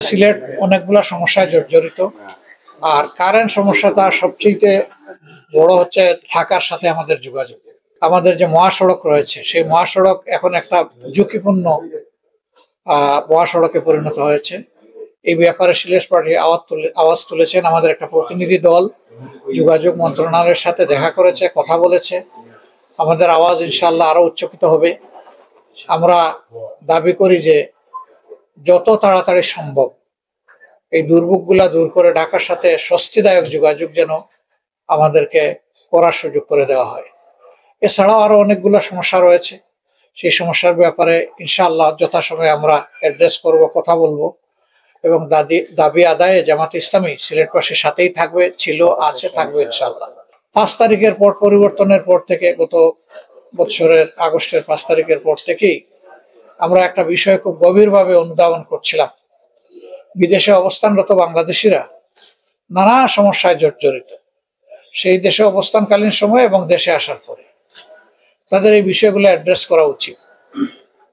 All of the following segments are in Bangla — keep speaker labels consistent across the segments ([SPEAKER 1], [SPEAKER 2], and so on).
[SPEAKER 1] সিলেট অনেকগুলা সমস্যায় জর্জরিত, আর কারেন্ট সমস্যাটা সবচেয়ে বড় হচ্ছে ঢাকার সাথে আমাদের যোগাযোগ। আমাদের যে মহাসড়ক রয়েছে সেই মহাসড়ক এখন একটা ঝুঁকিপূর্ণ মহাসড়কে পরিণত হয়েছে। এই ব্যাপারে সিলেট পার্টি আওয়াজ তুলেছেন। আমাদের একটা প্রতিনিধি দল যোগাযোগ মন্ত্রণালয়ের সাথে দেখা করেছে, কথা বলেছে। আমাদের আওয়াজ ইনশাআল্লাহ আরো উচ্চকিত হবে। আমরা দাবি করি যে যত তাড়াতাড়ি সম্ভব এই দুর্ভোগগুলা দূর করে ঢাকার সাথে স্বস্তিদায়ক যোগাযোগ যেন আমাদেরকে করার সুযোগ করে দেওয়া হয়। এছাড়াও আরো অনেকগুলো সমস্যা রয়েছে, সেই সমস্যার ব্যাপারে ইনশাআল্লাহ যথাসময়ে আমরা অ্যাড্রেস করব, কথা বলবো এবং দাবি আদায়ে জামাতে ইসলামী সিলেটবাসীর সাথেই থাকবে, ছিল, আছে, থাকবে ইনশাআল্লাহ। 5 তারিখের পর পরিবর্তনের পর থেকে, গত বছরের আগস্টের 5 তারিখের পর থেকেই আমরা একটা বিষয় খুব গভীরভাবে অনুধাবন করছিলাম। বিদেশে অবস্থানরত বাংলাদেশিরা নানা সমস্যায় জর্জরিত। সেই দেশে অবস্থানকালীন সময় এবং দেশে আসার পরে তাদের এই বিষয়গুলো অ্যাড্রেস করা উচিত।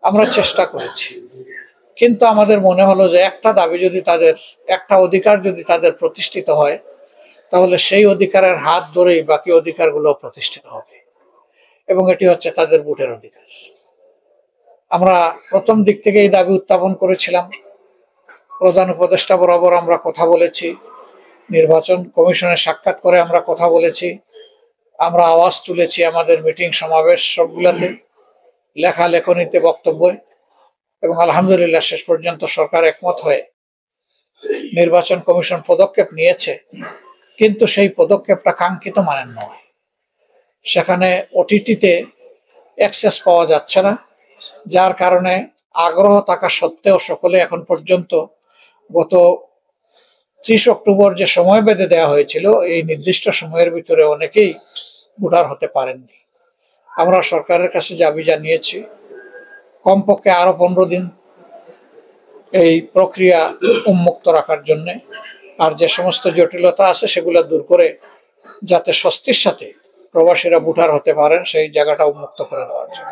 [SPEAKER 1] আমরা চেষ্টা করেছি, কিন্তু আমাদের মনে হলো যে একটা দাবি যদি তাদের, একটা অধিকার যদি তাদের প্রতিষ্ঠিত হয়, তাহলে সেই অধিকারের হাত ধরেই বাকি অধিকারগুলো প্রতিষ্ঠিত হবে, এবং এটি হচ্ছে তাদের ভোটের অধিকার। আমরা প্রথম দিক থেকে এই দাবি উত্থাপন করেছিলাম। প্রধান উপদেষ্টা বরাবর আমরা কথা বলেছি, নির্বাচন কমিশনের সাক্ষাৎ করে আমরা কথা বলেছি, আমরা আওয়াজ তুলেছি আমাদের মিটিং সমাবেশ সবগুলাতে, লেখালেখনিতে, বক্তব্য, এবং আলহামদুলিল্লাহ শেষ পর্যন্ত সরকার একমত হয়ে নির্বাচন কমিশন পদক্ষেপ নিয়েছে। কিন্তু সেই পদক্ষেপটা কাঙ্ক্ষিত মানের নয়। সেখানে ওটিটিতে অ্যাক্সেস পাওয়া যাচ্ছে না, যার কারণে আগ্রহ থাকা সত্ত্বেও সকলে এখন পর্যন্ত গত 30 অক্টোবর যে সময় বেঁধে দেওয়া হয়েছিল, এই নির্দিষ্ট সময়ের ভিতরে অনেকেই ভোটার হতে পারেননি। আমরা সরকারের কাছে দাবি জানিয়েছি কমপক্ষে আরো 15 দিন এই প্রক্রিয়া উন্মুক্ত রাখার জন্য, আর যে সমস্ত জটিলতা আছে সেগুলো দূর করে যাতে স্বস্তির সাথে প্রবাসীরা ভোটার হতে পারেন সেই জায়গাটা উন্মুক্ত করে দেওয়ার জন্য।